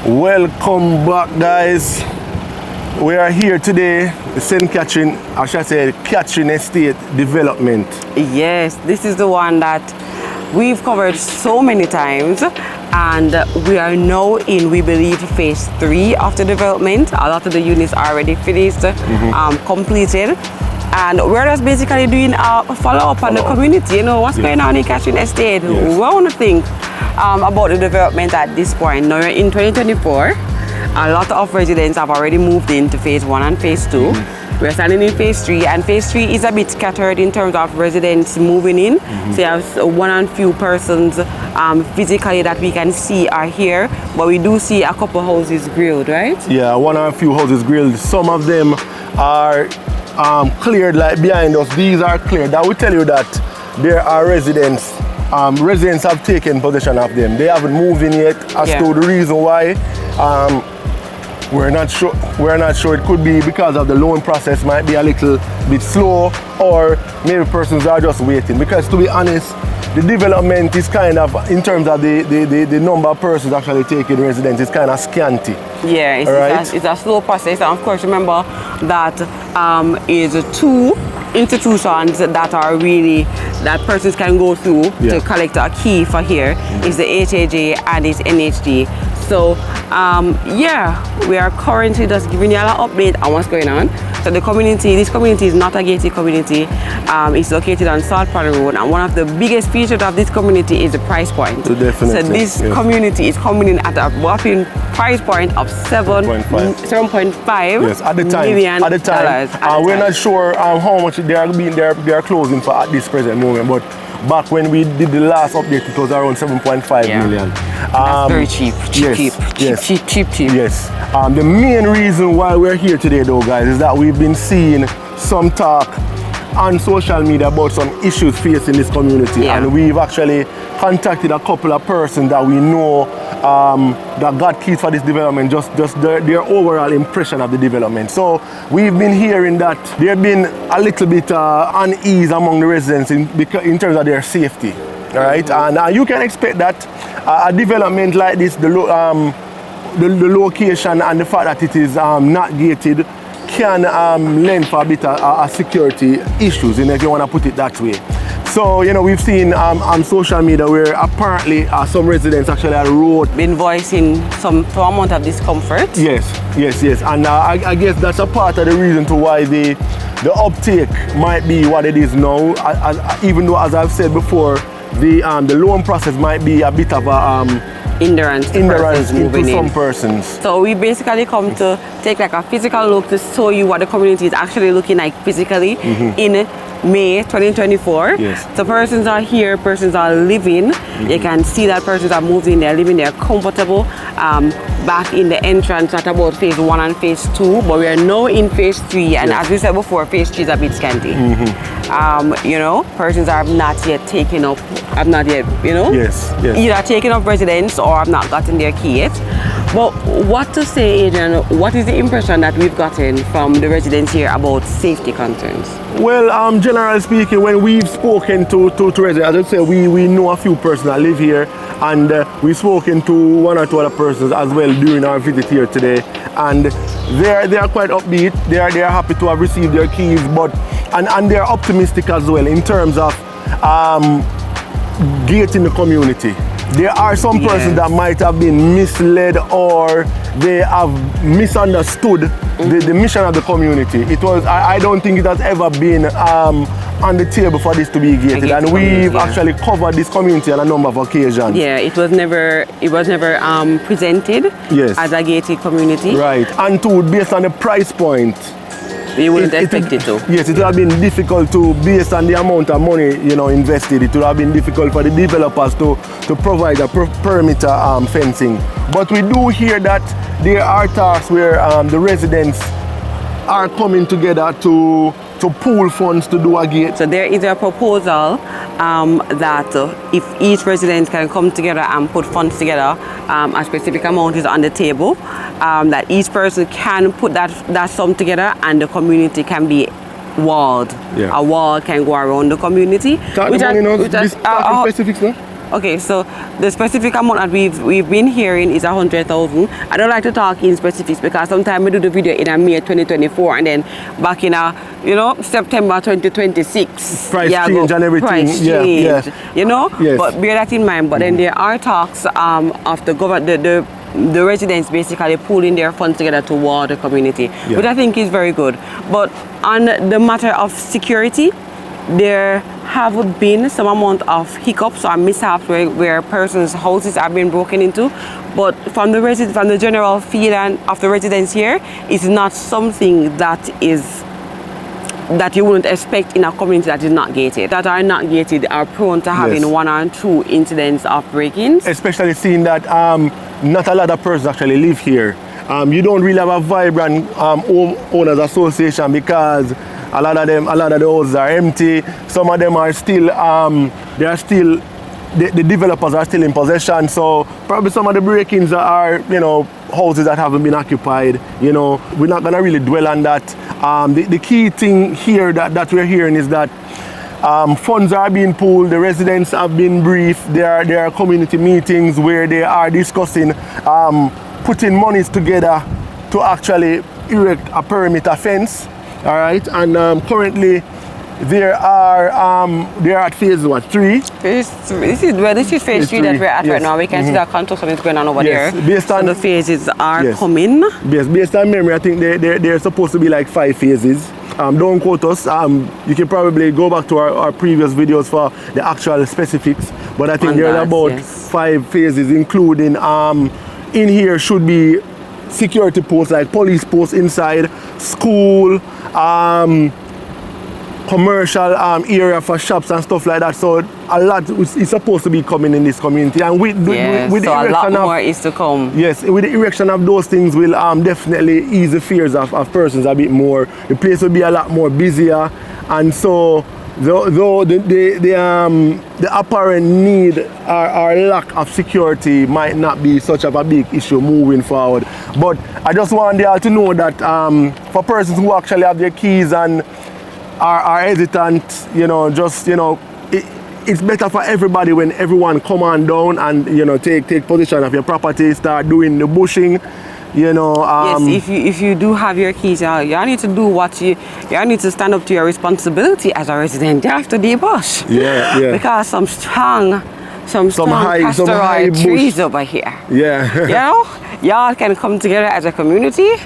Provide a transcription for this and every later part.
Welcome back, guys. We are here today, St. Catherine, I should say Catherine Estate Development. Yes, this is the one that we've covered so many times, and we are now in, we believe, phase 3 of the development. A lot of the units are already finished, completed. And we're just basically doing a follow-up on the community, you know, what's going on in Catherine Estate. We want to think about the development at this point. Now we're in 2024. A lot of residents have already moved into phase 1 and phase 2. We're standing in phase 3, and phase 3 is a bit scattered in terms of residents moving in. So you have one and few persons physically that we can see are here, but we do see a couple houses grilled, right? Yeah, one and a few houses grilled. Some of them are cleared, like behind us. These are cleared. That will tell you that there are residents. Residents have taken possession of them. They haven't moved in yet. As to the reason why, we're not sure. It could be because of the loan process might be a little bit slow, or maybe persons are just waiting. Because to be honest, the development is kind of, in terms of the number of persons actually taking residence, is kind of scanty. Yeah, it's a slow process. And of course, remember that is 2 institutions that are really, that persons can go through to collect a key for here. Is the HAJ and it's NHD. So we are currently just giving you an update on what's going on. So the community, this community is not a gated community. It's located on South Patroen, and one of the biggest features of this community is the price point. So definitely. So this community is coming in at a whopping price point of 7.5 yes, at the time. million at the time. We're not sure how much they are closing for at this present moment, but back when we did the last update, it was around 7.5 million. That's very cheap. Cheap. Yes. The main reason why we're here today, though, guys, is that we've been seeing some talk on social media about some issues facing this community, and we've actually contacted a couple of persons that we know that got keys for this development, just their overall impression of the development. So we've been hearing that there's been a little bit unease among the residents in terms of their safety. All right, and you can expect that a development like this, the location and the fact that it is not gated, can lend for a bit of security issues, if you want to put it that way. So, we've seen on social media where apparently some residents actually been voicing some amount of discomfort. Yes. And I guess that's a part of the reason to why the uptake might be what it is now. Even though, as I've said before, the loan process might be a bit of a hindrance into some persons. So we basically come to take like a physical look to show you what the community is actually looking like physically in May 2024. Yes. So persons are here, persons are living. You can see that persons are moving, they're living, they're comfortable. Back in the entrance at about phase 1 and phase 2, but we are now in phase 3, and as we said before, phase 3 is a bit scanty. Persons have not yet taken up, either taken up residence or have not gotten their key yet. But what to say, Adrian, what is the impression that we've gotten from the residents here about safety concerns? Well, generally speaking, when we've spoken to residents, as I say, we know a few persons that live here, and we've spoken to 1 or 2 other persons as well during our visit here today, and they are quite upbeat. They are happy to have received their keys, and they are optimistic as well in terms of gating the community. There are some persons that might have been misled, or they have misunderstood the mission of the community. I don't think it has ever been on the table for this to be gated, and we've actually covered this community on a number of occasions. Yeah, it was never presented as a gated community. Right, and based on the price point, we wouldn't expect it to. Yes, it would have been difficult to, based on the amount of money invested, it would have been difficult for the developers to provide a perimeter fencing. But we do hear that there are talks where the residents are coming together to pool funds to do a gate. So there is a proposal that if each resident can come together and put funds together, a specific amount is on the table, that each person can put that sum together, and the community can be walled. A wall can go around the community. Specifics now? Okay, so the specific amount that we've been hearing is 100,000. I don't like to talk in specifics because sometimes we do the video in May 2024 and then back in September 2026. Price change and everything. Price change, Yes. But bear that in mind. But then there are talks of the government, the residents basically pooling their funds together toward the community, which I think is very good. But on the matter of security, there have been some amount of hiccups or mishaps where persons' houses have been broken into, but from the general feeling of the residents here, it's not something that you wouldn't expect in a community that is not gated. That are not gated are prone to having one or two incidents of break-ins. Especially seeing that not a lot of persons actually live here. You don't really have a vibrant homeowners association because a lot of the houses are empty. Some of them are still, the developers are still in possession. So probably some of the break-ins are, houses that haven't been occupied. We're not gonna really dwell on that. The key thing here that we're hearing is that funds are being pooled, the residents have been briefed, there are community meetings where they are discussing putting monies together to actually erect a perimeter fence. All right, and currently they are at phase 3. This is phase 3 that we're at right now. We can see that construction is going on over there. Based on the phases are coming. Yes, based on memory, I think they're supposed to be like 5 phases. Don't quote us. You can probably go back to our previous videos for the actual specifics. But I think there's about 5 phases, including in here should be security posts like police posts inside, school, commercial area for shops and stuff like that. So a lot is supposed to be coming in this community, and with the erection a lot more is to come. Yes, with the erection of those things will definitely ease the fears of persons a bit more. The place will be a lot more busier, and so though the apparent need or lack of security might not be such of a big issue moving forward. But I just want y'all to know that for persons who actually have their keys and are hesitant, it's better for everybody when everyone come on down and take possession of your property, start doing the bushing. Yes, if you do have your keys, you need to do you need to stand up to your responsibility as a resident. You have to debush. Yeah. Because some strong castor oil trees over here. Yeah. Y'all can come together as a community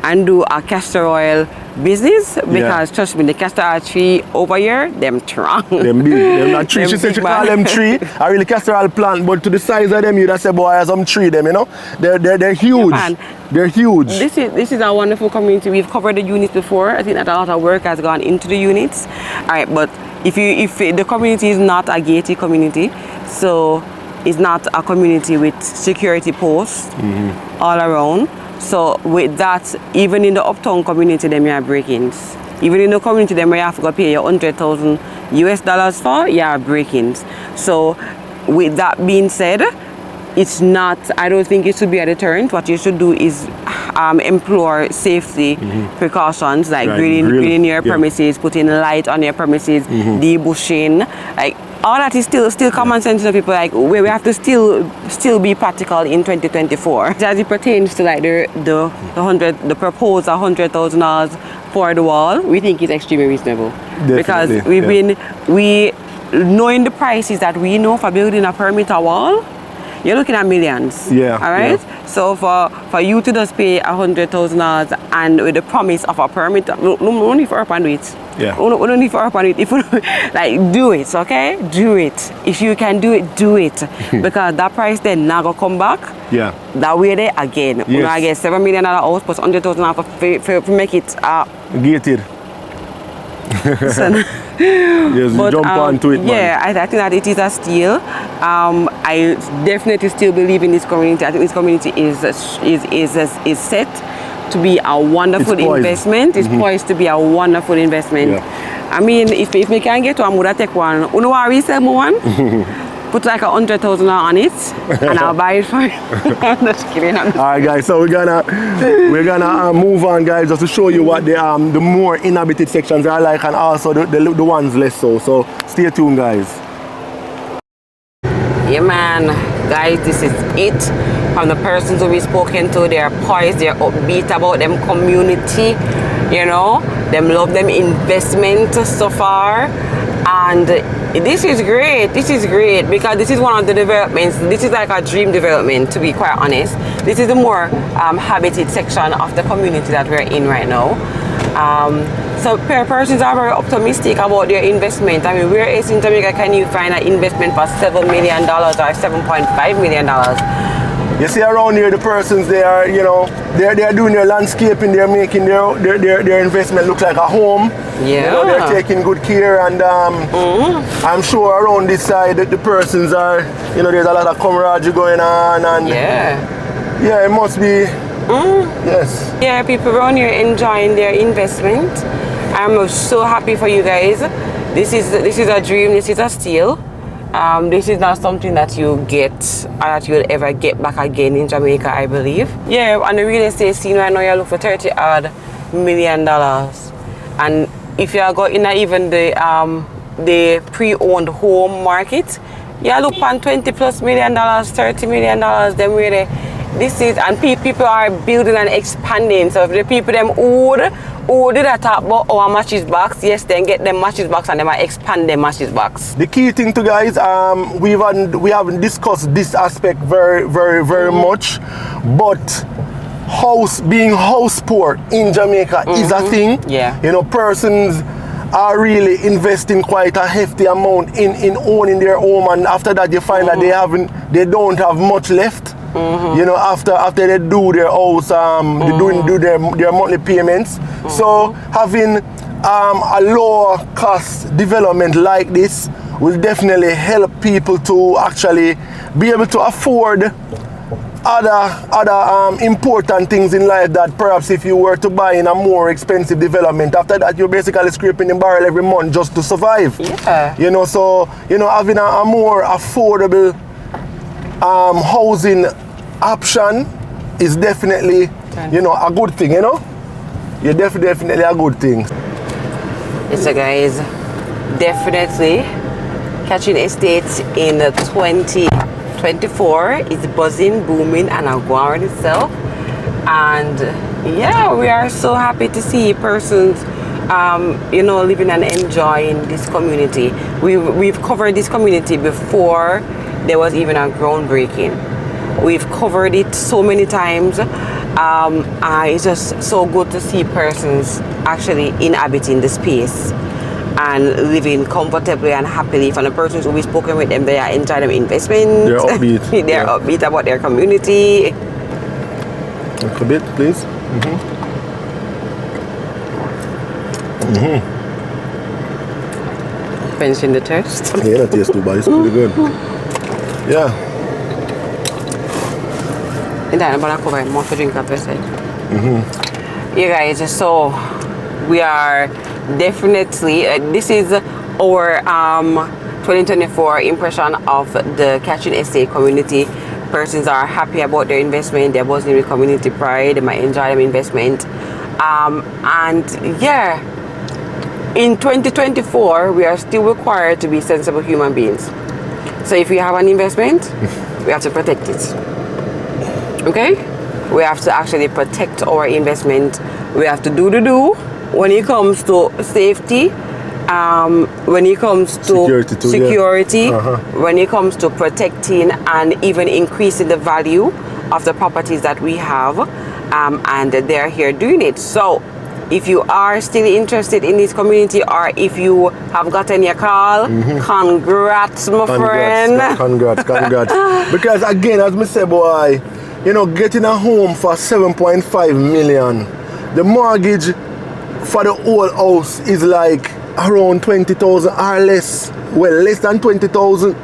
and do a castor oil business because trust me, the castor oil tree over here, them strong. Them big. Them not tree. She said she call them tree. I really castor oil plant, but to the size of them, you'd say, boy, some tree them, They're huge. Yeah, they're huge. This is a wonderful community. We've covered the units before. I think that a lot of work has gone into the units. All right, but if the community is not a gated community, so it's not a community with security posts all around. So with that, even in the uptown community, them you have break-ins. Even in the community, them you have to go pay your $100,000 for, you have break-ins. So with that being said, it's not, I don't think it should be a deterrent. What you should do is employ safety precautions like grilling your premises, putting light on your premises, debushing, like all that is still common sense to people. Like we have to still be practical in 2024. As it pertains to like the proposed $100,000 for the wall, we think it's extremely reasonable. Definitely, because we knowing the prices that we know for building a perimeter wall, you're looking at millions. Yeah. All right. Yeah. So for you to just pay $100,000 and with the promise of a perimeter, no need for up and do it. Yeah. We don't need for up and do it. If like do it, okay? Do it. If you can do it, do it. Because that price then not gonna come back. Yeah. That way there again. Yes. You know, I get $7 million house plus $100,000 for make it gated. Yes, but, jump onto it, man. Yeah, I think that it is a steal. I definitely still believe in this community. I think this community is set to be a wonderful investment. It's poised to be a wonderful investment. Yeah. I mean, if we can get one, would I take one? You know what we sell one? Put like $100,000 on it, and I'll buy it for you. I'm just kidding. All right, guys. So we're gonna move on, guys, just to show you what the more inhabited sections are like, and also the ones less so. So stay tuned, guys. Yeah, man. Guys, this is it. From the persons who we've spoken to, they're poised, they're upbeat about them community, you know. Them love them investment so far. And this is great. This is great because this is one of the developments. This is like a dream development, to be quite honest. This is the more habited section of the community that we're in right now. So persons are very optimistic about their investment. I mean, where else in Jamaica can you find an investment for $7 million or $7.5 million? You see around here, the persons, they are, you know, they're doing their landscaping, they're making their investment look like a home. Yeah. You know, they're taking good care, and I'm sure around this side that the persons are, you know, there's a lot of camaraderie going on, and yeah, it must be. Yes. Yeah, people around here enjoying their investment. I'm so happy for you guys. This is a dream. This is a steal. This is not something that you get or that you'll ever get back again in Jamaica, I believe. Yeah, on the real estate scene right now, you look for $30 million, and if you go in even the pre-owned home market, you look on $20+ million, $30 million. Then really, this is, and people are building and expanding. So if the people them who did that talk about our matches box, yes, then get them matches box and they might expand their matches box. The key thing to guys, we haven't discussed this aspect very much, but being house poor in Jamaica is a thing. Yeah. You know, persons are really investing quite a hefty amount in owning their home, and after that you find that they don't have much left. You know, after they do their house, they do their monthly payments. So having a lower cost development like this will definitely help people to actually be able to afford other important things in life that perhaps if you were to buy in a more expensive development, after that you're basically scraping the barrel every month just to survive. Yeah. You know, so you know, having a more affordable housing option is definitely, you know, a good thing, you know? Yeah, definitely a good thing. Yes, so guys, definitely Catching Estates in 2024 is buzzing, booming, and going itself. And yeah, we are so happy to see persons you know, living and enjoying this community. We've covered this community before there was even a groundbreaking. We've covered it so many times. It's just so good to see persons actually inhabiting the space and living comfortably and happily. From the persons who we've spoken with them, they are enjoying their investment. They're upbeat. They're upbeat about their community. A bit, please. Finishing the test. Yeah, that tastes too bad. It's pretty good. Yeah. And then I'm gonna cover more for drink up side. You guys, so we are definitely this is our 2024 impression of the Catching Estate community. Persons are happy about their investment. They're buzzing with community pride. They might enjoy their investment. And yeah, in 2024, we are still required to be sensible human beings. So if we have an investment, we have to protect it. Okay? We have to actually protect our investment. We have to do the do when it comes to safety, when it comes to security, when it comes to protecting and even increasing the value of the properties that we have, and they're here doing it. So if you are still interested in this community, or if you have gotten your call, congrats, my friend. Congrats. Because again, as I said, boy, you know, getting a home for 7.5 million, the mortgage for the whole house is like around 20,000 or less. Well, less than 20,000.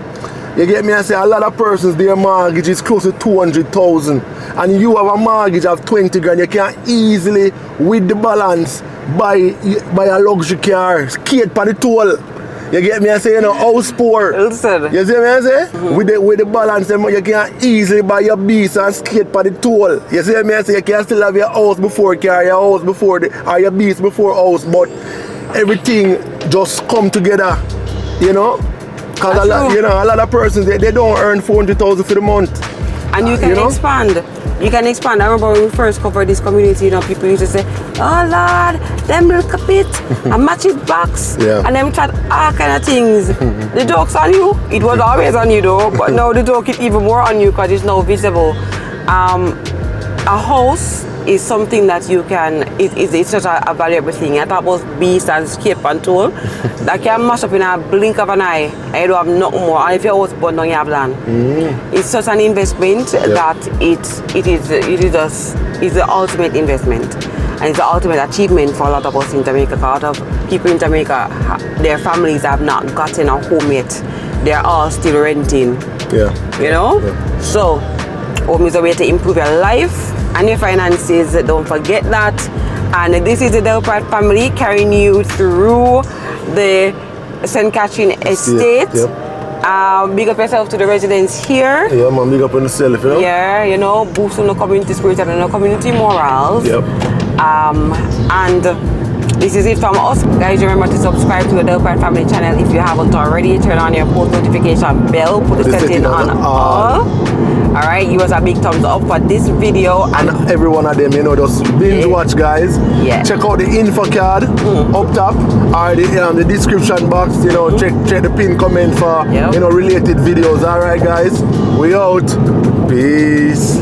You get me? I say a lot of persons, their mortgage is close to 200,000, and you have a mortgage of 20 grand. You can easily, with the balance, buy a luxury car, skate for the toll. You get me? I say, you know, house poor. Listen. You see me? I say? With the balance, you can easily buy your beast and skate for the toll. You see me? I say, you can still have your house before car, your house before or your beast before house, but everything just come together, you know? Because a lot of persons, they don't earn 400,000 for the month. And you can expand. You can expand. I remember when we first covered this community, people used to say, oh Lord, them look a bit, a matching box, and them chat all kind of things. The joke's on you. It was always on you though, but now the joke is even more on you because it's now visible. A house is something that you can, it's such a valuable thing. I talk about beast and scape and tool that can mash up in a blink of an eye and you don't have nothing more. And if your house burn down, you have land. It's such an investment that it is the ultimate investment. And it's the ultimate achievement for a lot of us in Jamaica. A lot of people in Jamaica, their families have not gotten a home yet. They're all still renting. You know? So, home is a way to improve your life and your finances. Don't forget that. And this is the Delprat family carrying you through the St. Catherine estate. Big up yourself to the residents here. Yeah, man, big up on yourself, you know? Yeah, boost on the community spirit and the community morals. And this is it from us. Guys, remember to subscribe to the Delprat family channel if you haven't already. Turn on your post notification bell. Put the setting on all. Alright, give us a big thumbs up for this video. And every one of them, just binge watch, guys. Check out the info card up top or the description box. Check the pin comment for related videos. Alright, guys, we out. Peace.